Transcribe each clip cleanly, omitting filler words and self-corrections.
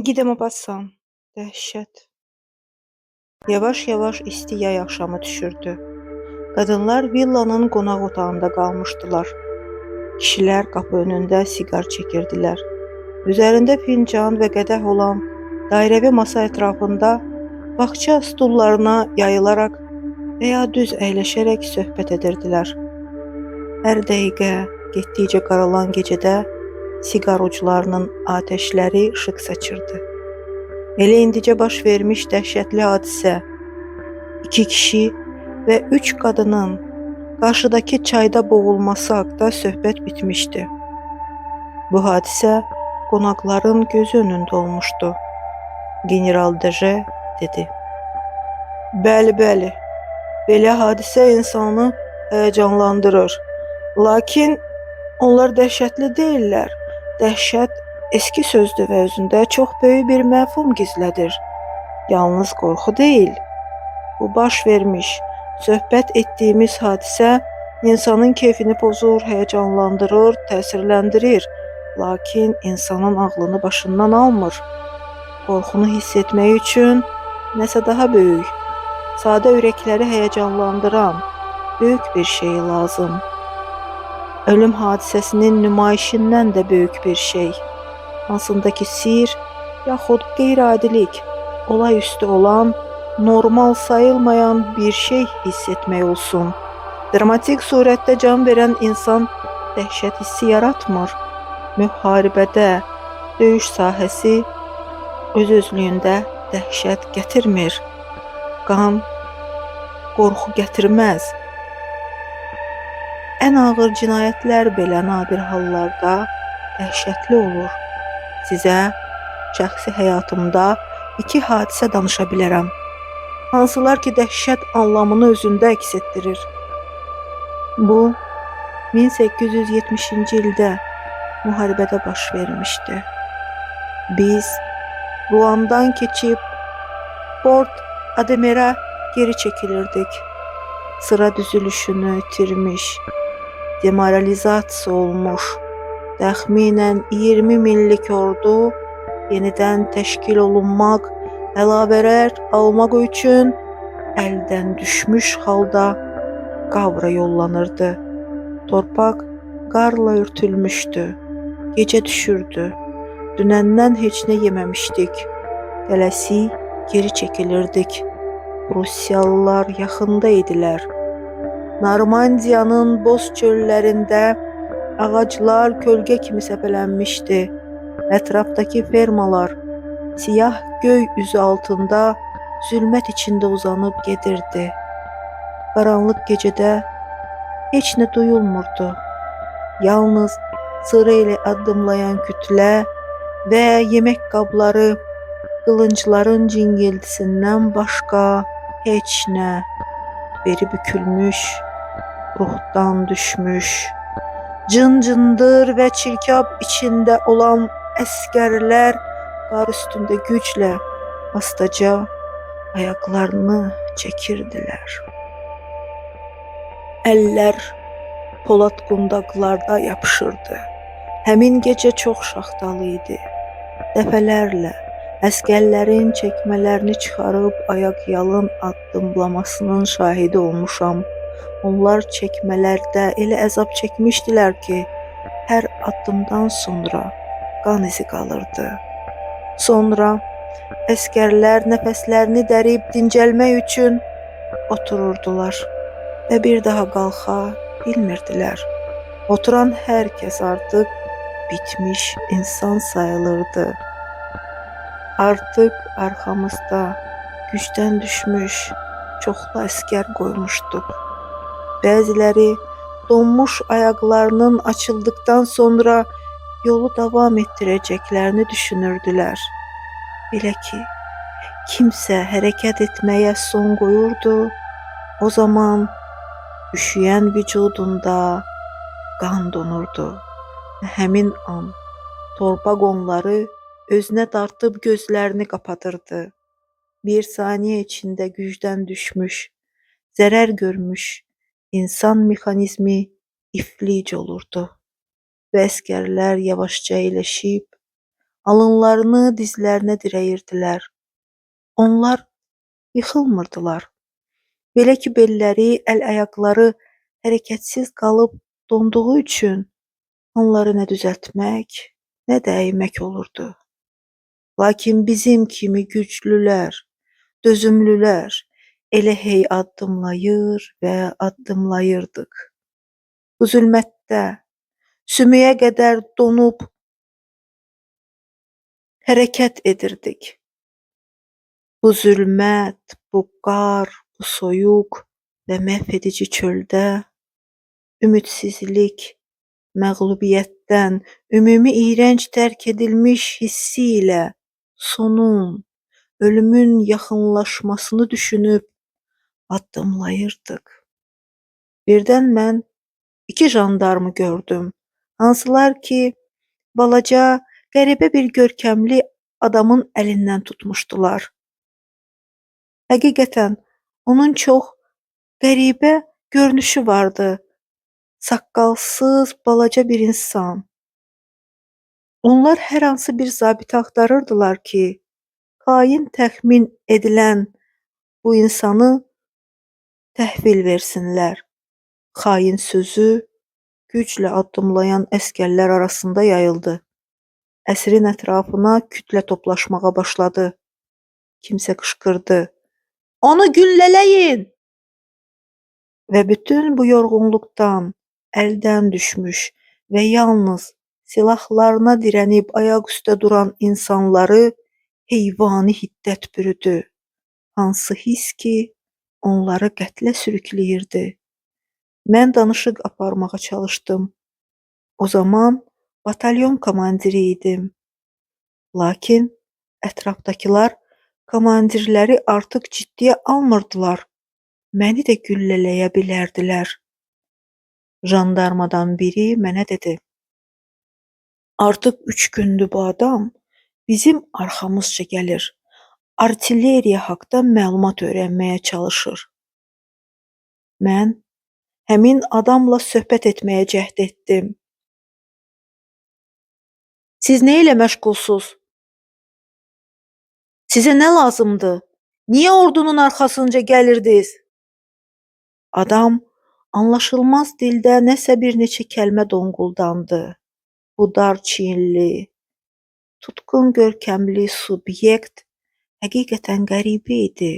Gidem Abbassan. Dəhşət. Yavaş-yavaş isti yay axşamı düşürdü. Qadınlar villanın qonaq otağında qalmışdılar. Kişilər qapı önündə siqar çəkirdilər. Üzərində fincan və qədəh olan dairəvi masa ətrafında bağça stullarına yayılaraq və ya düz əyləşərək söhbət edirdilər. Hər dəqiqə getdikcə qaralan gecədə siqar uclarının atəşləri işıq saçırdı. Elə indicə baş vermiş dəhşətli hadisə, 2 kişi və 3 qadının qarşıdakı çayda boğulması haqqında söhbət bitmişdi. Bu hadisə qonaqların gözü önündə olmuşdu. General Deje dedi. Bəli, belə hadisə insanı həyəcanlandırır. Lakin onlar dəhşətli deyillər. Dəhşət eski sözdür və özündə çox böyük bir məfhum gizlədir. Yalnız qorxu deyil. Bu baş vermiş, söhbət etdiyimiz hadisə insanın keyfini pozur, həyəcanlandırır, təsirləndirir. Lakin insanın ağlını başından almır. Qorxunu hiss etmək üçün nəsə daha böyük, sadə ürəkləri həyəcanlandıran böyük bir şey lazım. Ölüm hadisəsinin nümayişindən də böyük bir şey. Hansındakı sir, yaxud qeyri-adilik, olağüstü olan, normal sayılmayan bir şey hiss etmək olsun. Dramatik surətdə can verən insan dəhşət hissi yaratmır. Müharibədə, döyüş sahəsi öz-özlüyündə dəhşət gətirmir. Qan, qorxu gətirməz. Ən ağır cinayətlər belə nadir hallarda dəhşətli olur. Sizə şəxsi həyatımda 2 hadisə danışa bilərəm. Hansılar ki, dəhşət anlamını özündə əks etdirir. Bu, 1870-ci ildə müharibədə baş vermişdi. Biz Ruandan keçib Port Ademirə geri çəkilirdik. Sıra düzülüşünü itirmiş, demoralizasiya olmuş, təxminən 20 minlik ordu yenidən təşkil olunmaq, əlavələr almaq üçün əldən düşmüş halda Qavra yollanırdı. Torpaq qarla örtülmüşdü. Gecə düşürdü. Dünəndən heç nə yeməmişdik. Tələsik geri çəkilirdik. Rusiyalılar yaxında idilər. Normandiyanın boz çöllərində ağaclar kölgə kimi səpələnmişdi. Ətrafdakı fermalar siyah göy üzü altında zülmət içində uzanıb gedirdi. Qaranlıq gecədə heç nə duyulmurdu. Yalnız sıra ilə addımlayan kütlə və yemək qabları, qılıncların cingiltisindən başqa heç nə. Beri bükülmüş, ruhdan düşmüş, cın-cındır və çirkab içində olan əskərlər qar üstündə güclə, astaca ayaqlarını çəkirdilər. Əllər polad qundaqlarda yapışırdı. Həmin gecə çox şaxtalı idi. Dəfələrlə əskərlərin çəkmələrini çıxarıb ayaq-yalın addımlamasının şahidi olmuşam. Onlar çəkmələrdə elə əzab çəkmişdilər ki, hər addımdan sonra qan izi qalırdı. Sonra əskərlər nəfəslərini dərib dincəlmək üçün otururdular və bir daha qalxa bilmirdilər. Oturan hər kəs artıq bitmiş insan sayılırdı. Artıq arxamızda gücdən düşmüş çoxlu əskər qoymuşduq. Bəziləri donmuş ayaqlarının açıldıqdan sonra yolu davam etdirəcəklərini düşünürdülər. Belə ki, kimsə hərəkət etməyə son qoyurdu, o zaman üşüyən vücudunda qan donurdu. Həmin an torpaq onları özünə dartıb gözlərini kapatırdı. Bir saniyə içində gücdən düşmüş, zərər görmüş insan mexanizmi iflic olurdu və əskərlər yavaşca əyləşib alınlarını dizlərinə dirəyirdilər. Onlar yıxılmırdılar. Belə ki, belləri, əl-ayaqları hərəkətsiz qalıb donduğu üçün onları nə düzəltmək, nə dəymək olurdu. Lakin bizim kimi güclülər, dözümlülər elə hey addımlayır və addımlayırdıq. Bu zülmətdə sümüyə qədər donub hərəkət edirdik. Bu zülmət, bu qar, bu soyuq və məhv edici çöldə ümidsizlik, məğlubiyyətdən, ümumi iyrənc tərk edilmiş hissi ilə sonun, ölümün yaxınlaşmasını düşünüb addımlayırdıq. Birdən mən 2 jandarmı gördüm, hansılar ki, balaca, qəribə bir görkəmli adamın əlindən tutmuşdular. Həqiqətən, onun çox qəribə görünüşü vardı. Saqqalsız, balaca bir insan. Onlar hər hansı bir zabiti axtarırdılar ki, xain təxmin edilən bu insanı təhvil versinlər. Xain sözü güclə addımlayan əsgərlər arasında yayıldı. Əsrin ətrafına kütlə toplaşmağa başladı. Kimsə qışqırdı. Onu güllələyin! Və bütün bu yorğunluqdan, əldən düşmüş və yalnız silahlarına dirənib ayaq üstə duran insanları heyvani hiddət bürüdü. Hansı hiss ki, onları qətlə sürükləyirdi. Mən danışıq aparmağa çalışdım. O zaman batalyon komandiri idim. Lakin ətrafdakılar komandirləri artıq ciddiyə almırdılar. Məni də güllələyə bilərdilər. Jandarmadan biri mənə dedi. Artıq 3 gündür bu adam bizim arxamızca gəlir. Artilleriya haqda məlumat öyrənməyə çalışır. Mən həmin adamla söhbət etməyə cəhd etdim. Siz nə ilə məşğulsuz? Sizə nə lazımdır? Niyə ordunun arxasınca gəlirdiniz? Adam anlaşılmaz dildə nəsə bir neçə kəlmə donquldandı. Bu dar çiyinli, tutqun görkəmli subyekt həqiqətən qəribə idi.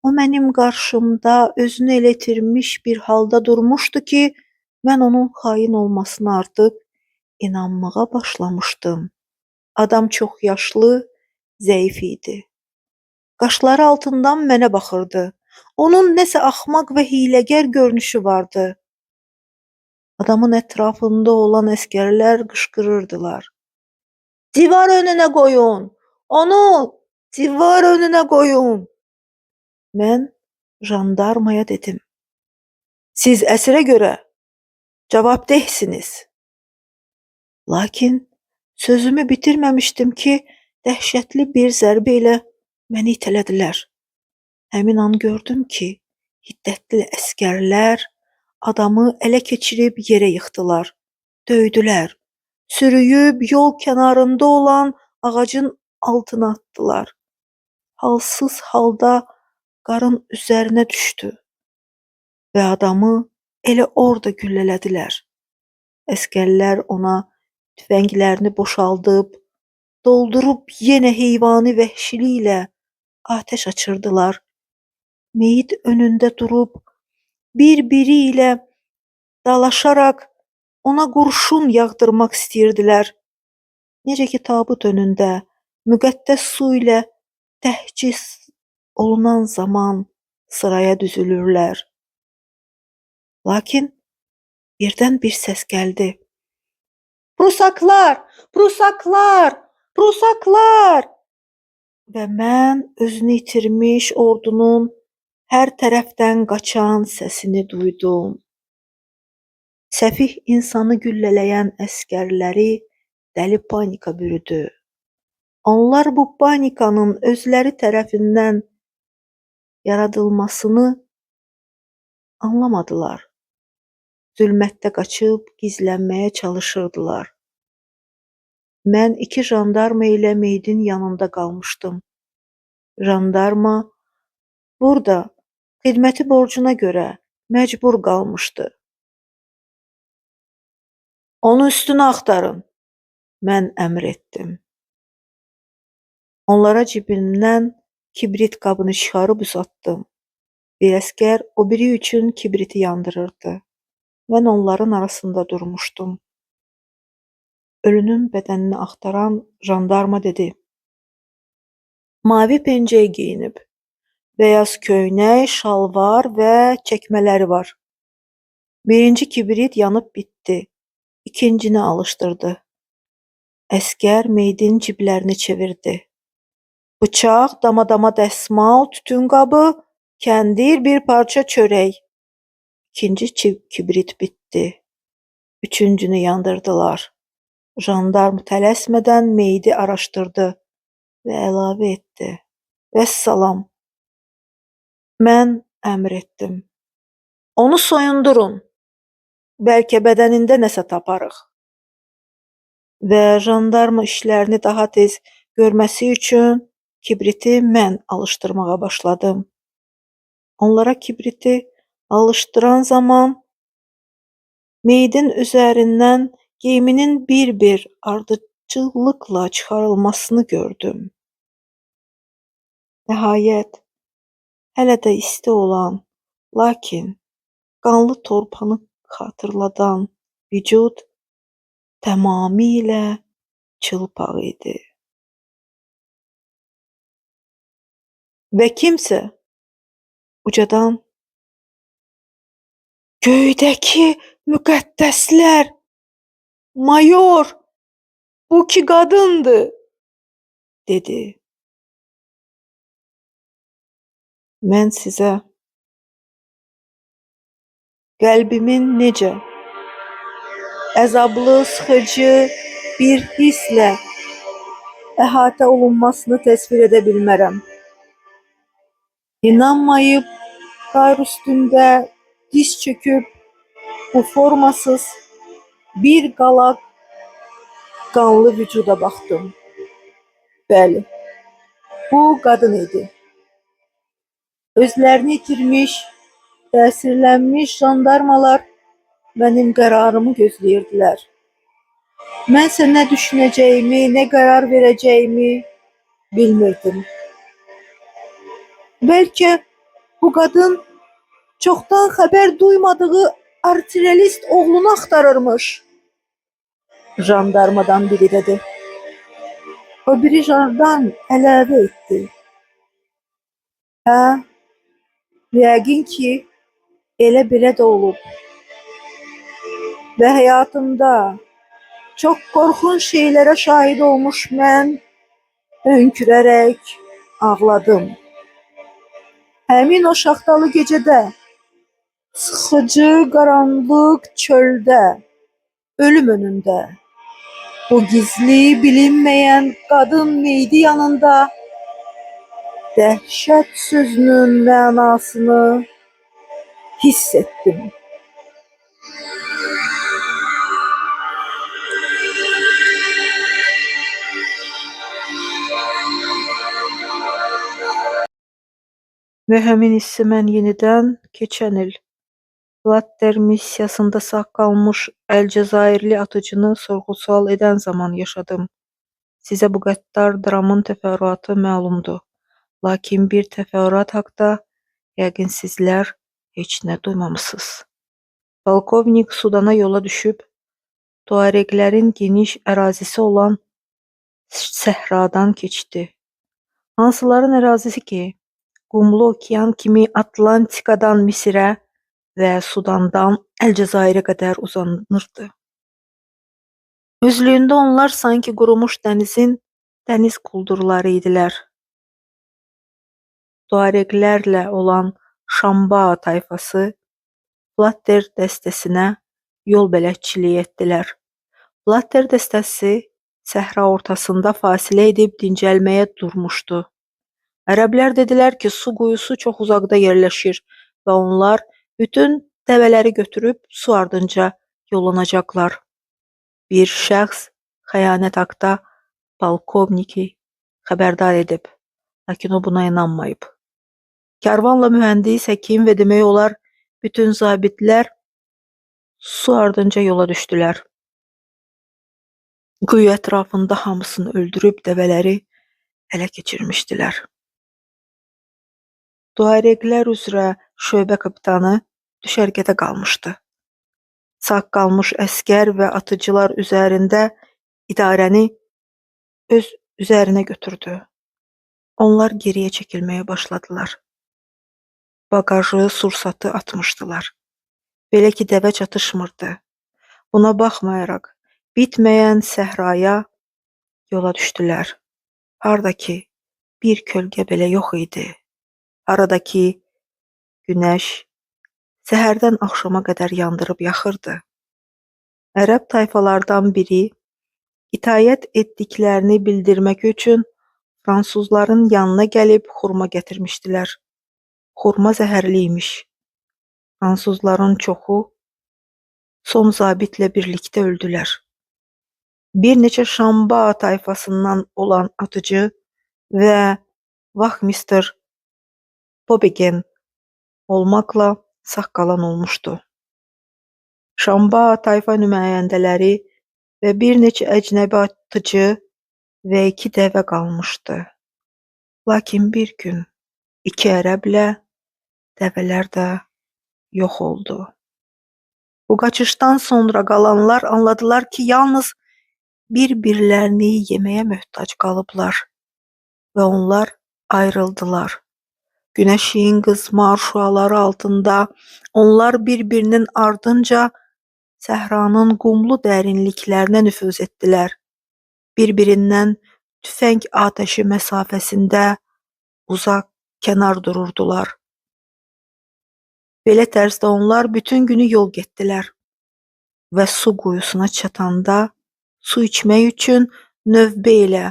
O mənim qarşımda özünü elə itirmiş bir halda durmuşdu ki, mən onun xain olmasına artıq inanmağa başlamışdım. Adam çox yaşlı, zəif idi. Qaşları altından mənə baxırdı. Onun nəsə axmaq və hiyləgər görünüşü vardı. Adamın ətrafında olan əsgərlər qışqırırdılar. Divar önünə qoyun! Onu divar önünə qoyun! Mən jandarmaya dedim. Siz əsirə görə cavabdehsiniz. Lakin sözümü bitirməmişdim ki, dəhşətli bir zərbə ilə məni itələdilər. Həmin an gördüm ki, hiddətli əsgərlər adamı ələ keçirib yerə yıxdılar, döydülər, sürüyüb yol kənarında olan ağacın altına atdılar. Halsız halda qarın üzərinə düşdü və adamı elə orada güllələdilər. Əsgərlər ona tüfənglərini boşaldıb, doldurub yenə heyvani vəhşiliklə atəş açırdılar. Meyit önündə durub, bir-biri ilə dalaşaraq ona qurşun yağdırmaq istəyirdilər. Necə ki, tabut önündə müqəddəs su ilə təhcis olunan zaman sıraya düzülürlər. Lakin birdən bir səs gəldi. Prusaklar! Prusaklar! Prusaklar! Və mən özünü itirmiş ordunun hər tərəfdən qaçan səsini duydum. Səfih insanı güllələyən əsgərləri dəli panika bürüdü. Onlar bu panikanın özləri tərəfindən yaradılmasını anlamadılar. Zülmətdə qaçıb gizlənməyə çalışırdılar. Mən 2 jandarma ilə meydin yanında qalmışdım. Jandarma burada xidməti borcuna görə məcbur qalmışdı. Onu üstünü axtarın, mən əmr etdim. Onlara cibimdən kibrit qabını çıxarıb uzatdım. Bir əsgər o biri üçün kibriti yandırırdı. Mən onların arasında durmuşdum. Ölünün bədənini axtaran jandarma dedi. Mavi pencək geyinib. Beyaz köynək, şalvar və çəkmələri var. Birinci kibrit yanıb bitdi. İkincini alışdırdı. Əskər meydin ciblərini çevirdi. Bıçaq, damadama dəsmal, tütün qabı, kəndir, bir parça çörək. İkinci kibrit bitdi. Üçüncünü yandırdılar. Jandarm tələsmədən meydi araşdırdı və əlavə etdi. Vəssalam. Mən əmr etdim. Onu soyundurun. Bəlkə bədənində nəsə taparıq. Və jandarma işlərini daha tez görməsi üçün kibriti mən alışdırmağa başladım. Onlara kibriti alışdıran zaman meydin üzərindən geyiminin bir-bir ardıcıllıqla çıxarılmasını gördüm. Nəhayət, hələ də isti olan, lakin qanlı torpanı xatırladan vücud tamamilə çılpaq idi. Və kimsə ucadan "Göydəki müqəddəslər, mayor, bu ki qadındır" dedi. Mən sizə qəlbimin necə əzablı, sıxıcı bir hisslə əhatə olunmasını təsvir edə bilmərəm. İnanmayıb, qar üstündə diz çöküb bu formasız bir qalaq qanlı vücuda baxdım. Bəli, bu qadın idi. Özlərini itirmiş, təsirlənmiş jandarmalar mənim qərarımı gözləyirdilər. Mənsə nə düşünəcəyimi, nə qərar verəcəyimi bilmirdim. Bəlkə bu qadın çoxdan xəbər duymadığı artillerist oğlunu axtarırmış. Jandarmadan biri dedi. O biri jandarm əlavə etdi. Hə, yəqin ki, elə belə də olub. Və həyatımda çox qorxunç şeylərə şahid olmuş mən hönkürərək ağladım. Həmin o şaxtalı gecədə, sıxıcı qaranlıq çöldə, ölüm önündə, bu gizli, bilinməyən qadın meydi yanında dəhşət sözünün mənasını hiss etdim. Və həmin hissi mən yenidən keçən il Blatter missiyasında sağ qalmış Əlcəzairli atıcını sorğu-sual edən zaman yaşadım. Sizə bu qəddar dramın təfərrüatı məlumdur. Lakin bir təfərrüat haqda yəqin sizlər heç nə duymamısınız. Polkovnik Sudana yola düşüb, Tuareglərin geniş ərazisi olan səhradan keçdi. Hansıların ərazisi ki, Qumlu okean kimi Atlantikadan Misirə və Sudandan Əlcəzairə qədər uzanırdı. Özlüyündə onlar sanki qurumuş dənizin dəniz quldurları idilər. Tuareglərlə olan Şamba tayfası Blatter dəstəsinə yol bələdçiliyi etdilər. Blatter dəstəsi səhra ortasında fasilə edib dincəlməyə durmuşdu. Ərəblər dedilər ki, su quyusu çox uzaqda yerləşir və onlar bütün dəvələri götürüb su ardınca yollanacaqlar. Bir şəxs xəyanət haqda polkovniki xəbərdar edib, lakin o buna inanmayıb. Karvanla mühəndis, həkim və demək olar bütün zabitlər su ardınca yola düşdülər. Quyu ətrafında hamısını öldürüb dəvələri ələ keçirmişdilər. Tuareqlər üzrə şöbə kapitanı düşərgədə qalmışdı. Sağ qalmış əskər və atıcılar üzərində idarəni öz üzərinə götürdü. Onlar geriyə çəkilməyə başladılar. Bagajı, sursatı atmışdılar. Belə ki, dəvə çatışmırdı. Buna baxmayaraq, bitməyən səhraya yola düşdülər. Haradakı bir kölgə belə yox idi. Aradakı günəş səhərdən axşama qədər yandırıb yaxırdı. Ərəb tayfalardan biri itaət etdiklərini bildirmək üçün fransuzların yanına gəlib xurma gətirmişdilər. Xurma zəhərli imiş. Fransuzların çoxu son zabitlə birlikdə öldülər. Bir neçə Şamba tayfasından olan atıcı və vahmister Pobegen olmaqla sağ qalan olmuşdu. Şamba tayfa nümayəndələri və bir neçə əcnəbi atıcı və 2 dəvə qalmışdı. Lakin bir gün 2 ərəblə dəvələr də yox oldu. Bu qaçışdan sonra qalanlar anladılar ki, yalnız bir-birlərini yeməyə möhtac qalıblar və onlar ayrıldılar. Günəşin qızmar şüaları altında onlar bir-birinin ardınca səhranın qumlu dərinliklərinə nüfuz etdilər. Bir-birindən tüfəng atəşi məsafəsində uzaq kənar dururdular. Belə tərzdə onlar bütün günü yol getdilər və su quyusuna çatanda su içmək üçün növbə ilə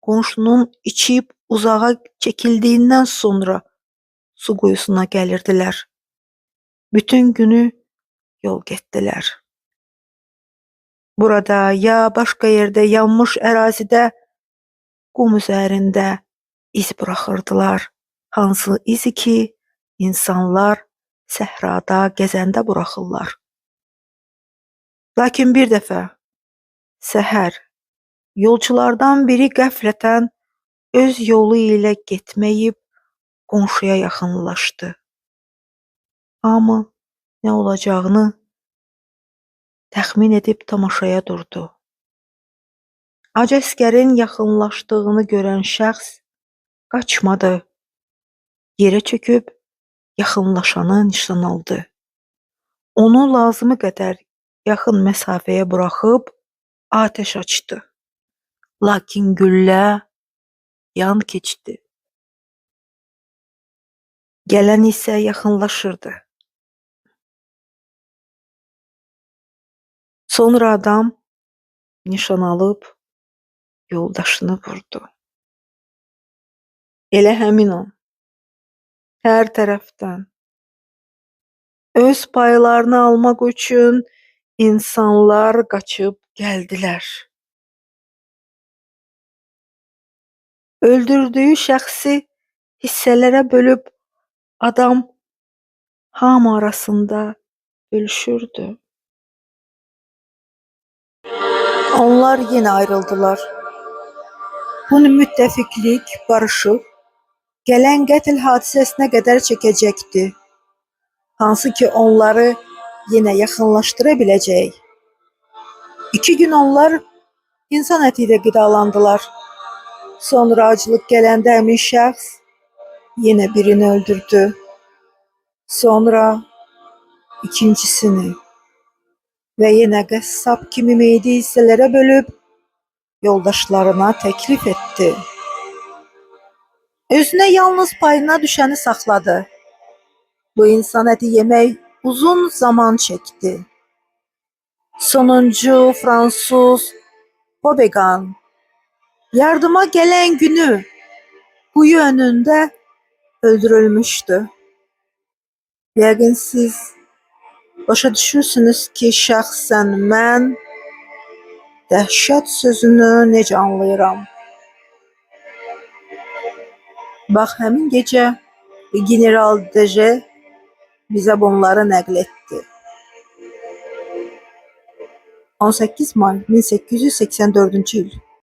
qonşunun içib uzağa çəkildiyindən sonra su quyusuna gəlirdilər. Bütün günü yol getdilər. Burada ya başqa yerdə yanmış ərazidə qum üzərində iz buraxırdılar. Hansı izi ki, insanlar səhrada gəzəndə buraxırlar. Lakin bir dəfə səhər yolçulardan biri qəflətən öz yolu ilə getməyib qonşuya yaxınlaşdı. Amma nə olacağını təxmin edib tamaşaya durdu. Ac əskərin yaxınlaşdığını görən şəxs qaçmadı. Yerə çöküb yaxınlaşanı nişan aldı. Onu lazımı qədər yaxın məsafəyə buraxıb atəş açdı. Lakin güllə yan keçdi. Gələn isə yaxınlaşırdı. Sonra adam nişan alıb yoldaşını vurdu. Elə həmin an hər tərəfdən öz paylarını almaq üçün insanlar qaçıb gəldilər. Öldürdüyü şəxsi hissələrə bölüb adam hamı arasında bölüşürdü. Onlar yenə ayrıldılar. Bu müttəfiqlik, barışıq gələn qətl hadisəsinə qədər çəkəcəkdi. Hansı ki onları yenə yaxınlaşdıra biləcək. 2 gün onlar insan əti ilə qidalandılar. Sonra aclıq gələndə həmin şəxs yenə birini öldürdü. Sonra ikincisini və yenə qəssab kimi meyidi hissələrə bölüb yoldaşlarına təklif etdi. Özünə yalnız payına düşəni saxladı. Bu insan əti yemək uzun zaman çəkdi. Sonuncu Fransuz Pobegen yardıma gələn günü quyu önündə öldürülmüşdü. Yəqin siz başa düşürsünüz ki, şəxsən mən Dəhşət sözünü necə anlayıram? Bax, həmin gecə General Deje bizə bunları nəql etdi. 18 may 1884-cü il.